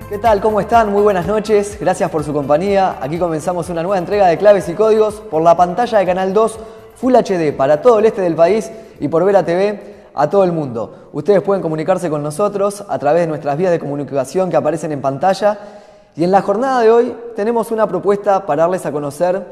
¿Qué tal? ¿Cómo están? Muy buenas noches. Gracias por su compañía. Aquí comenzamos una nueva entrega de Claves y Códigos por la pantalla de Canal 2 Full HD para todo el este del país y por Vela TV a todo el mundo. Ustedes pueden comunicarse con nosotros a través de nuestras vías de comunicación que aparecen en pantalla. Y en la jornada de hoy tenemos una propuesta para darles a conocer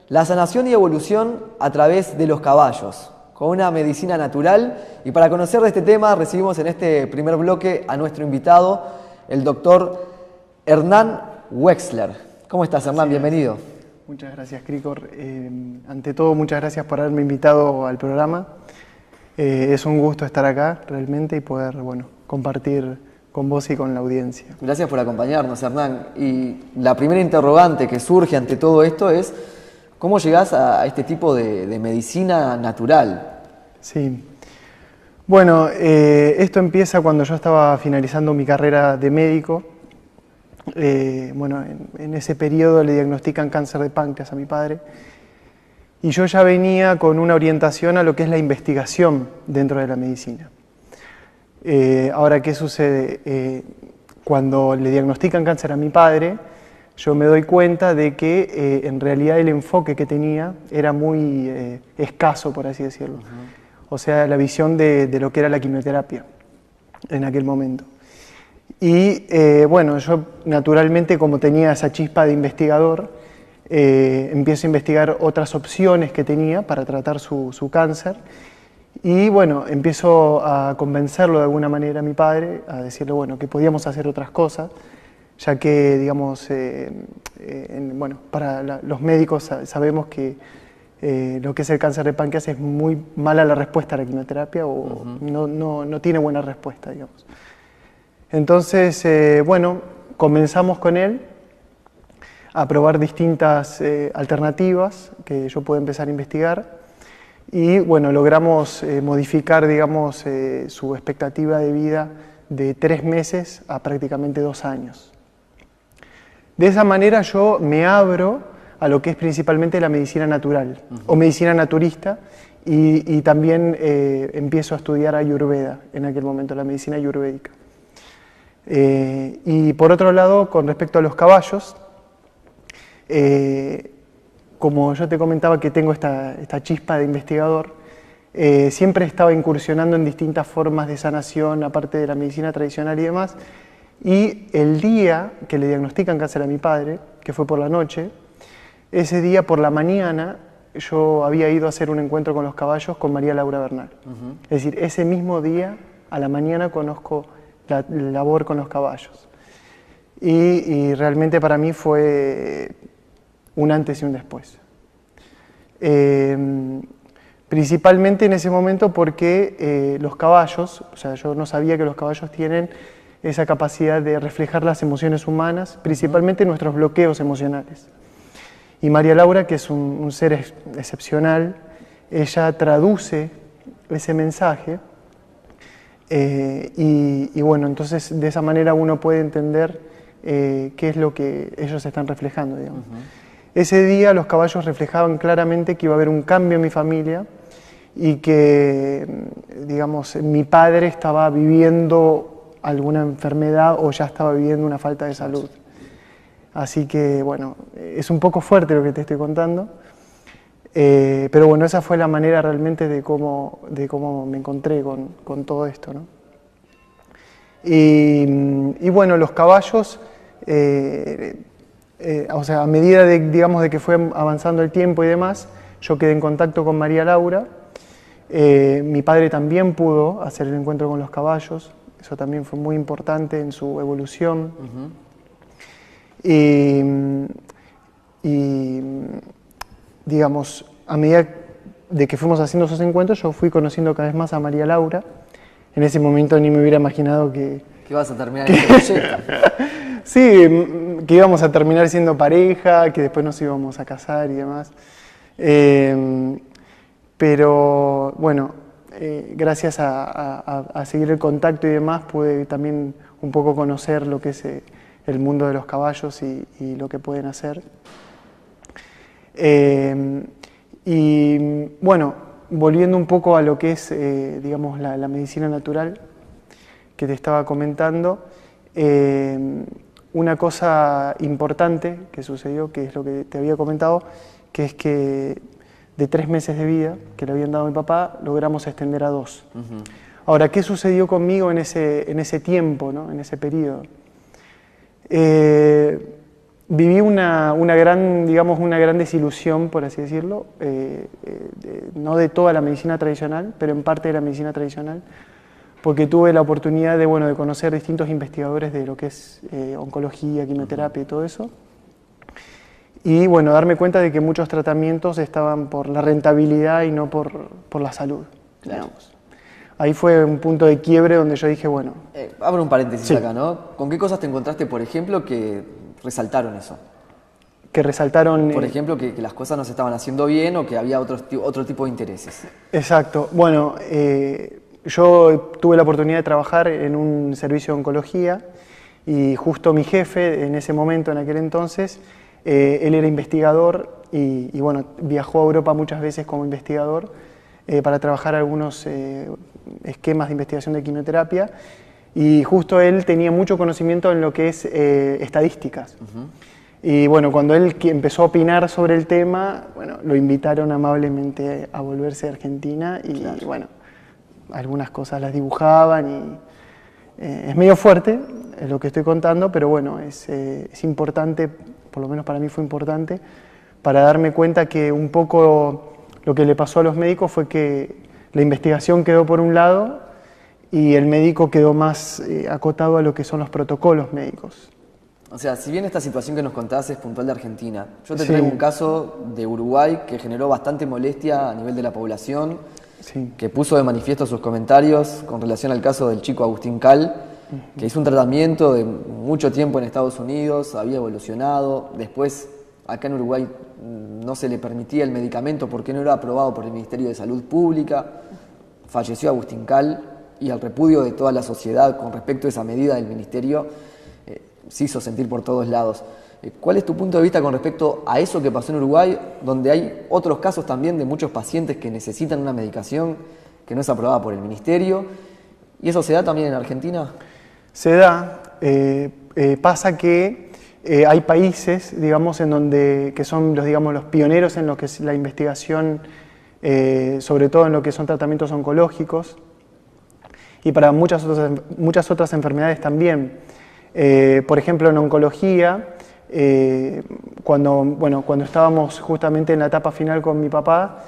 la sanación y evolución a través de los caballos, con una medicina natural. Y para conocer de este tema recibimos en este primer bloque a nuestro invitado, el doctor Hernán Wexler. ¿Cómo estás, Hernán? Bienvenido. Muchas gracias, Cricor. Ante todo, muchas gracias por haberme invitado al programa. Es un gusto estar acá, realmente, y poder, compartir con vos y con la audiencia. Gracias por acompañarnos, Hernán. Y la primera interrogante que surge ante todo esto es, ¿cómo llegás a este tipo de medicina natural? Sí. Bueno, esto empieza cuando yo estaba finalizando mi carrera de médico. En ese periodo le diagnostican cáncer de páncreas a mi padre y yo ya venía con una orientación a lo que es la investigación dentro de la medicina. Ahora, ¿qué sucede? Cuando le diagnostican cáncer a mi padre, yo me doy cuenta de que en realidad el enfoque que tenía era muy escaso, por así decirlo. O sea, la visión de lo que era la quimioterapia en aquel momento. Y yo naturalmente, como tenía esa chispa de investigador, empiezo a investigar otras opciones que tenía para tratar su cáncer. Y empiezo a convencerlo de alguna manera a mi padre, a decirle que podíamos hacer otras cosas, ya que, digamos, para los médicos sabemos que lo que es el cáncer de páncreas es muy mala la respuesta a la quimioterapia o no tiene buena respuesta, digamos. Entonces, comenzamos con él a probar distintas alternativas que yo puedo empezar a investigar y, logramos modificar, digamos, su expectativa de vida de 3 meses a prácticamente 2 años. De esa manera yo me abro a lo que es principalmente la medicina natural o medicina naturista y también empiezo a estudiar Ayurveda en aquel momento, la medicina ayurvédica. Y por otro lado, con respecto a los caballos, como yo te comentaba que tengo esta chispa de investigador, siempre estaba incursionando en distintas formas de sanación, aparte de la medicina tradicional y demás, y el día que le diagnostican cáncer a mi padre, que fue por la noche, ese día por la mañana yo había ido a hacer un encuentro con los caballos con María Laura Bernal. Es decir, ese mismo día, a la mañana, conozco la labor con los caballos. Y realmente para mí fue un antes y un después. Principalmente en ese momento porque los caballos, o sea, yo no sabía que los caballos tienen esa capacidad de reflejar las emociones humanas, principalmente nuestros bloqueos emocionales. Y María Laura, que es un ser excepcional, ella traduce ese mensaje. Entonces de esa manera uno puede entender qué es lo que ellos están reflejando, digamos. Ese día los caballos reflejaban claramente que iba a haber un cambio en mi familia y que, digamos, mi padre estaba viviendo alguna enfermedad o ya estaba viviendo una falta de salud. Así que, es un poco fuerte lo que te estoy contando. Pero esa fue la manera realmente de cómo me encontré con todo esto, ¿no? Los caballos, a medida de que fue avanzando el tiempo y demás, yo quedé en contacto con María Laura. Mi padre también pudo hacer el encuentro con los caballos, eso también fue muy importante en su evolución. Digamos, a medida de que fuimos haciendo esos encuentros, yo fui conociendo cada vez más a María Laura. En ese momento ni me hubiera imaginado que vas a terminar este proyecto. Sí, que íbamos a terminar siendo pareja, que después nos íbamos a casar y demás. Pero gracias a seguir el contacto y demás, pude también un poco conocer lo que es el mundo de los caballos y lo que pueden hacer. Volviendo un poco a lo que es, digamos, la medicina natural que te estaba comentando, una cosa importante que sucedió, que es lo que te había comentado, que es que de 3 meses de vida que le habían dado a mi papá, logramos extender a 2. Ahora, ¿qué sucedió conmigo en ese tiempo, ¿no? En ese periodo? Viví una gran desilusión, por así decirlo, no de toda la medicina tradicional, pero en parte de la medicina tradicional, porque tuve la oportunidad de conocer distintos investigadores de lo que es oncología, quimioterapia y todo eso, y bueno, darme cuenta de que muchos tratamientos estaban por la rentabilidad y no por la salud, digamos. Ahí fue un punto de quiebre donde yo dije, bueno... abro un paréntesis sí. acá, ¿no? ¿Con qué cosas te encontraste, por ejemplo, que resaltaron eso? Que resaltaron... Por ejemplo, que las cosas no se estaban haciendo bien o que había otro tipo de intereses. Exacto. Bueno, yo tuve la oportunidad de trabajar en un servicio de oncología y justo mi jefe en ese momento, en aquel entonces, él era investigador y bueno, viajó a Europa muchas veces como investigador para trabajar algunos esquemas de investigación de quimioterapia, y justo él tenía mucho conocimiento en lo que es estadísticas. Y bueno, cuando él empezó a opinar sobre el tema, bueno, lo invitaron amablemente a volverse a Argentina y claro. bueno, algunas cosas las dibujaban y es medio fuerte lo que estoy contando, pero bueno, es importante, por lo menos para mí fue importante, para darme cuenta que un poco lo que le pasó a los médicos fue que la investigación quedó por un lado y el médico quedó más acotado a lo que son los protocolos médicos. O sea, si bien esta situación que nos contás es puntual de Argentina, yo te traigo un caso de Uruguay que generó bastante molestia a nivel de la población, que puso de manifiesto sus comentarios con relación al caso del chico Agustín Cal, que hizo un tratamiento de mucho tiempo en Estados Unidos, había evolucionado, después acá en Uruguay no se le permitía el medicamento porque no era aprobado por el Ministerio de Salud Pública, falleció Agustín Cal y el repudio de toda la sociedad con respecto a esa medida del Ministerio se hizo sentir por todos lados. ¿Cuál es tu punto de vista con respecto a eso que pasó en Uruguay, donde hay otros casos también de muchos pacientes que necesitan una medicación que no es aprobada por el Ministerio? ¿Y eso se da también en Argentina? Se da. Pasa que hay países, digamos, en donde que son los pioneros en lo que es la investigación, sobre todo en lo que son tratamientos oncológicos y para muchas otras enfermedades también. Por ejemplo, en oncología, cuando estábamos justamente en la etapa final con mi papá,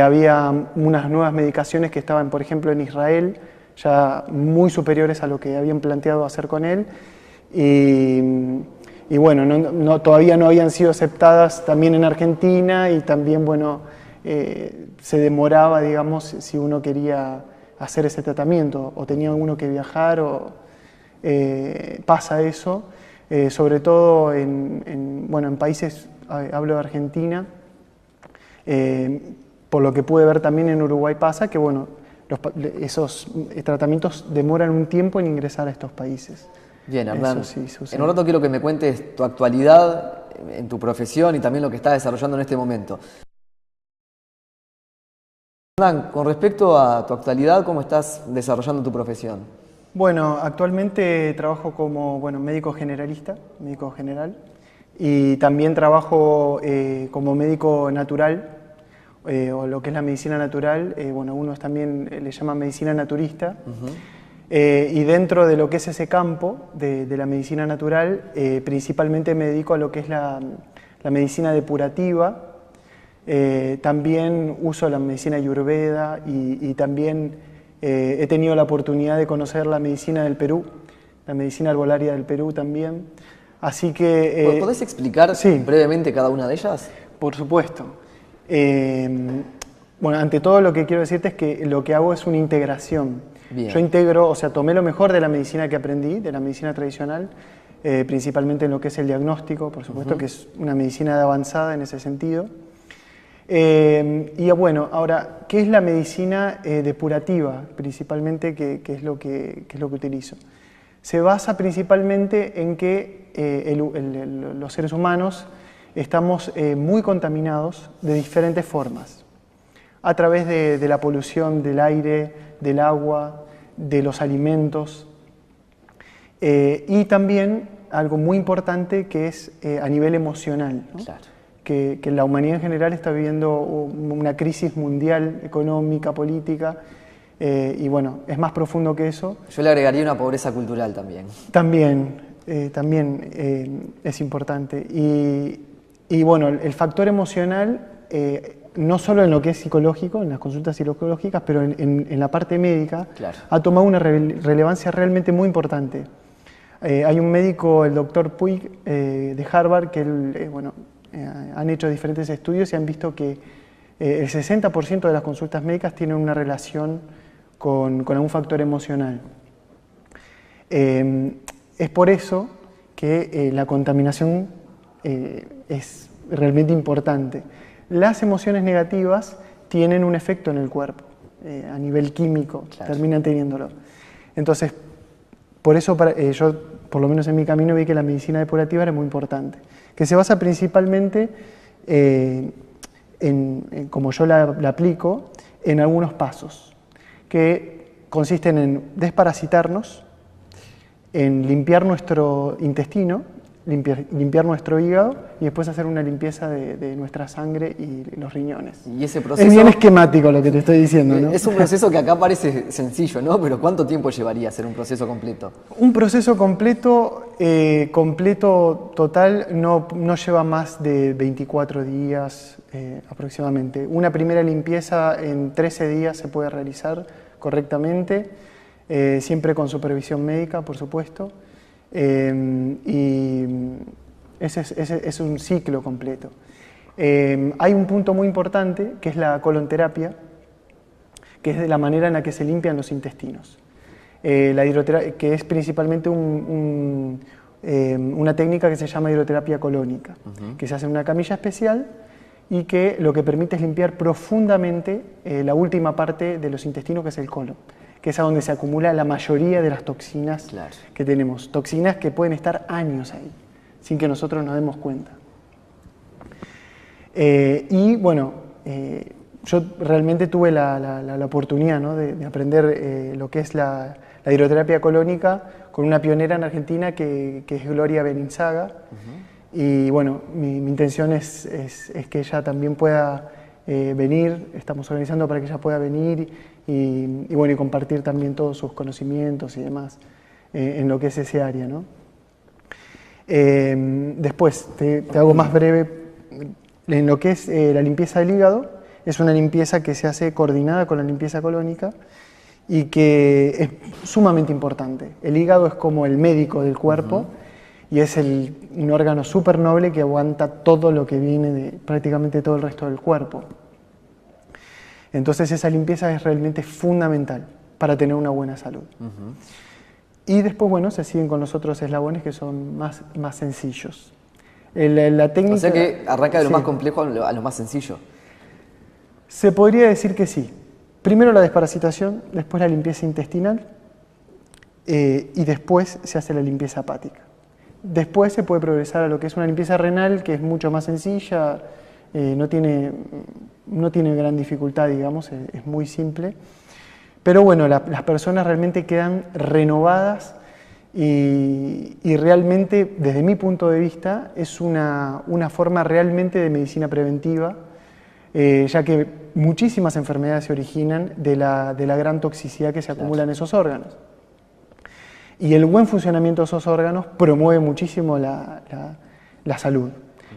había unas nuevas medicaciones que estaban, por ejemplo, en Israel, ya muy superiores a lo que habían planteado hacer con él, y bueno, todavía no habían sido aceptadas también en Argentina, y también, bueno, se demoraba, digamos, si uno quería hacer ese tratamiento, o tenía uno que viajar, pasa eso, sobre todo en países, hablo de Argentina, por lo que pude ver también en Uruguay pasa que bueno, esos tratamientos demoran un tiempo en ingresar a estos países. Bien, Hernán, sí, en un rato quiero que me cuentes tu actualidad en tu profesión y también lo que estás desarrollando en este momento. Hernán, con respecto a tu actualidad, ¿cómo estás desarrollando tu profesión? Bueno, actualmente trabajo como médico generalista, médico general, y también trabajo como médico natural, o lo que es la medicina natural, unos también le llaman medicina naturista, y dentro de lo que es ese campo de la medicina natural, principalmente me dedico a lo que es la medicina depurativa, también uso la medicina ayurveda y también he tenido la oportunidad de conocer la medicina del Perú, la medicina herbolaria del Perú también. Así que... ¿Podés explicar brevemente cada una de ellas? Por supuesto. Bueno, ante todo lo que quiero decirte es que lo que hago es una integración. Bien. Yo integro, tomé lo mejor de la medicina que aprendí, de la medicina tradicional, principalmente en lo que es el diagnóstico, por supuesto, que es una medicina de avanzada en ese sentido. Y bueno, ahora, ¿qué es la medicina depurativa? Principalmente, ¿qué es lo que utilizo? Se basa principalmente en que los seres humanos estamos muy contaminados de diferentes formas, a través de la polución del aire, del agua, de los alimentos, y también algo muy importante que es a nivel emocional, ¿no? Claro. Que la humanidad en general está viviendo una crisis mundial, económica, política, y bueno, es más profundo que eso. Yo le agregaría una pobreza cultural también. También es importante. Y bueno, el factor emocional, no solo en lo que es psicológico, en las consultas psicológicas, pero en la parte médica, Claro. ha tomado una relevancia realmente muy importante. Hay un médico, el doctor Puig, de Harvard, que han hecho diferentes estudios y han visto que el 60% de las consultas médicas tienen una relación con algún factor emocional. Es por eso que la contaminación es realmente importante. Las emociones negativas tienen un efecto en el cuerpo, a nivel químico, claro, terminan teniéndolo. Entonces, por eso yo, por lo menos en mi camino, vi que la medicina depurativa era muy importante, que se basa principalmente, como yo la aplico, en algunos pasos, que consisten en desparasitarnos, en limpiar nuestro intestino, limpiar nuestro hígado y después hacer una limpieza de nuestra sangre y los riñones. Y ese proceso, es bien esquemático lo que te estoy diciendo, ¿no? Es un proceso que acá parece sencillo, ¿no? Pero ¿cuánto tiempo llevaría hacer un proceso completo? Un proceso completo, total, no lleva más de 24 días aproximadamente. Una primera limpieza en 13 días se puede realizar correctamente, siempre con supervisión médica, por supuesto. Y ese es un ciclo completo. Hay un punto muy importante que es la colonterapia, que es de la manera en la que se limpian los intestinos. La hidroterapia, que es principalmente una técnica que se llama hidroterapia colónica, que se hace en una camilla especial y que lo que permite es limpiar profundamente la última parte de los intestinos, que es el colon, que es a donde se acumula la mayoría de las toxinas, claro, que tenemos. Toxinas que pueden estar años ahí, sin que nosotros nos demos cuenta. Y bueno, yo realmente tuve la oportunidad, ¿no?, de aprender lo que es la hidroterapia colónica con una pionera en Argentina que es Gloria Beninzaga. Y bueno, mi intención es que ella también pueda venir, estamos organizando para que ella pueda venir y bueno, y compartir también todos sus conocimientos y demás en lo que es ese área, ¿no? Después, te hago más breve, en lo que es la limpieza del hígado, es una limpieza que se hace coordinada con la limpieza colónica y que es sumamente importante. El hígado es como el médico del cuerpo y es un órgano súper noble que aguanta todo lo que viene de prácticamente todo el resto del cuerpo. Entonces esa limpieza es realmente fundamental para tener una buena salud. Y después, bueno, se siguen con los otros eslabones que son más sencillos. La técnica, o sea que arranca de lo más complejo a lo más sencillo. Se podría decir que sí. Primero la desparasitación, después la limpieza intestinal y después se hace la limpieza hepática. Después se puede progresar a lo que es una limpieza renal, que es mucho más sencilla, no tiene gran dificultad, digamos, es muy simple. Pero bueno, las personas realmente quedan renovadas y realmente, desde mi punto de vista, es una forma realmente de medicina preventiva, ya que muchísimas enfermedades se originan de la gran toxicidad que se acumula en esos órganos. Y el buen funcionamiento de esos órganos promueve muchísimo la salud.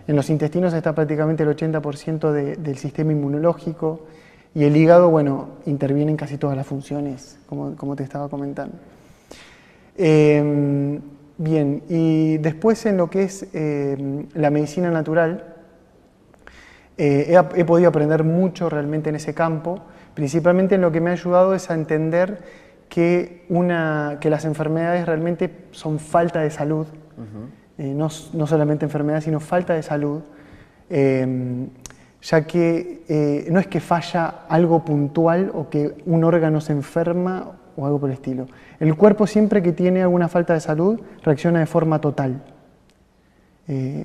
En los intestinos está prácticamente el 80% del sistema inmunológico y el hígado, bueno, interviene en casi todas las funciones, como te estaba comentando. Bien, y después en lo que es la medicina natural, he podido aprender mucho realmente en ese campo, principalmente en lo que me ha ayudado es a entender que las enfermedades realmente son falta de salud, no solamente enfermedades, sino falta de salud, ya que no es que falla algo puntual o que un órgano se enferma o algo por el estilo. El cuerpo, siempre que tiene alguna falta de salud, reacciona de forma total.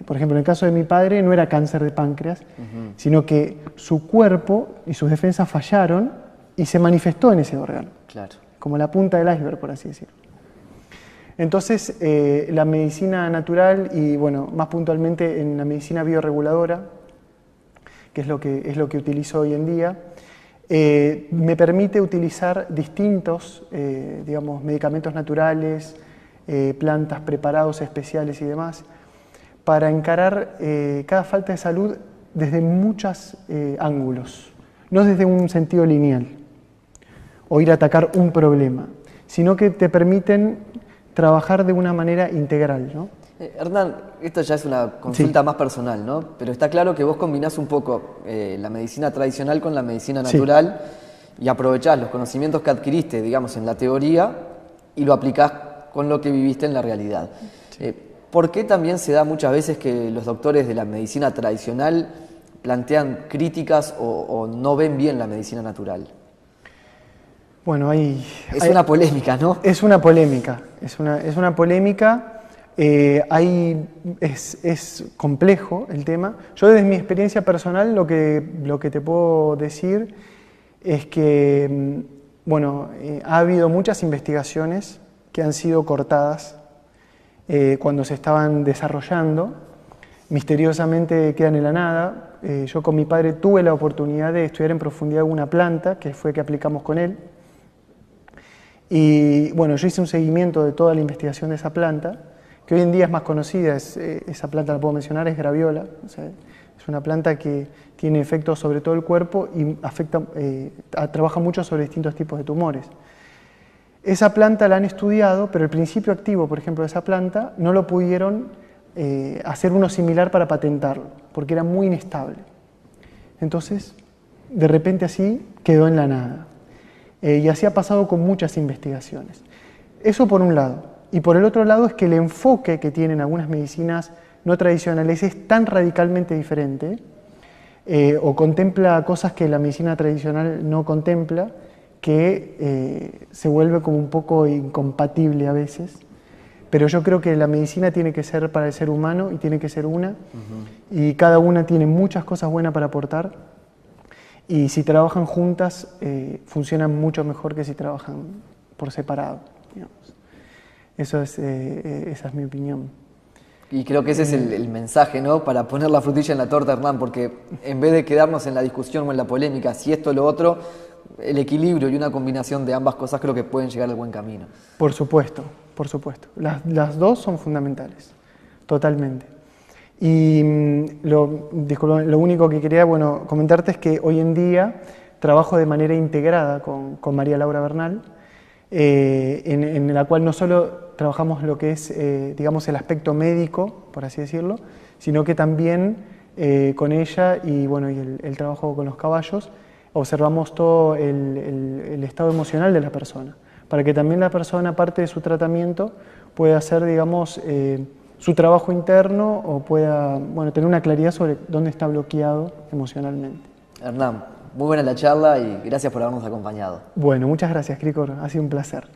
Por ejemplo, en el caso de mi padre no era cáncer de páncreas, sino que su cuerpo y sus defensas fallaron y se manifestó en ese órgano. Claro. Como la punta del iceberg, por así decirlo. Entonces, la medicina natural y, bueno, más puntualmente en la medicina bioreguladora, que es lo que utilizo hoy en día, me permite utilizar distintos, digamos, medicamentos naturales, plantas, preparados especiales y demás, para encarar cada falta de salud desde muchos ángulos, no desde un sentido lineal, o ir a atacar un problema, sino que te permiten trabajar de una manera integral, ¿no? Hernán, esto ya es una consulta más personal, ¿no? Pero está claro que vos combinás un poco la medicina tradicional con la medicina natural y aprovechás los conocimientos que adquiriste, digamos, en la teoría y lo aplicás con lo que viviste en la realidad. ¿Por qué también se da muchas veces que los doctores de la medicina tradicional plantean críticas o no ven bien la medicina natural? Bueno, es una polémica, ¿no? Es una polémica, es una polémica, es complejo el tema. Yo desde mi experiencia personal lo que te puedo decir es que, bueno, ha habido muchas investigaciones que han sido cortadas cuando se estaban desarrollando, misteriosamente quedan en la nada. Yo con mi padre tuve la oportunidad de estudiar en profundidad una planta, que fue que aplicamos con él. Y bueno, yo hice un seguimiento de toda la investigación de esa planta, que hoy en día es más conocida, esa planta la puedo mencionar, es graviola. O sea, es una planta que tiene efectos sobre todo el cuerpo y trabaja mucho sobre distintos tipos de tumores. Esa planta la han estudiado, pero el principio activo, por ejemplo, de esa planta, no lo pudieron hacer uno similar para patentarlo, porque era muy inestable. Entonces, de repente así quedó en la nada. Y así ha pasado con muchas investigaciones. Eso por un lado. Y por el otro lado es que el enfoque que tienen algunas medicinas no tradicionales es tan radicalmente diferente, o contempla cosas que la medicina tradicional no contempla, que se vuelve como un poco incompatible a veces. Pero yo creo que la medicina tiene que ser para el ser humano y tiene que ser una, y cada una tiene muchas cosas buenas para aportar. Y si trabajan juntas, funcionan mucho mejor que si trabajan por separado, digamos. Esa es mi opinión. Y creo que ese es el mensaje, ¿no? Para poner la frutilla en la torta, Hernán, porque en vez de quedarnos en la discusión o en la polémica, si esto o lo otro, el equilibrio y una combinación de ambas cosas creo que pueden llegar al buen camino. Por supuesto, por supuesto. Las dos son fundamentales, totalmente. Y lo único que quería comentarte es que hoy en día trabajo de manera integrada con María Laura Bernal, en la cual no solo trabajamos lo que es, digamos, el aspecto médico, por así decirlo, sino que también con ella y el trabajo con los caballos, observamos todo el estado emocional de la persona, para que también la persona, parte de su tratamiento, pueda hacer, digamos, su trabajo interno o pueda tener una claridad sobre dónde está bloqueado emocionalmente. Hernán, muy buena la charla y gracias por habernos acompañado. Bueno, muchas gracias, Cricor. Ha sido un placer.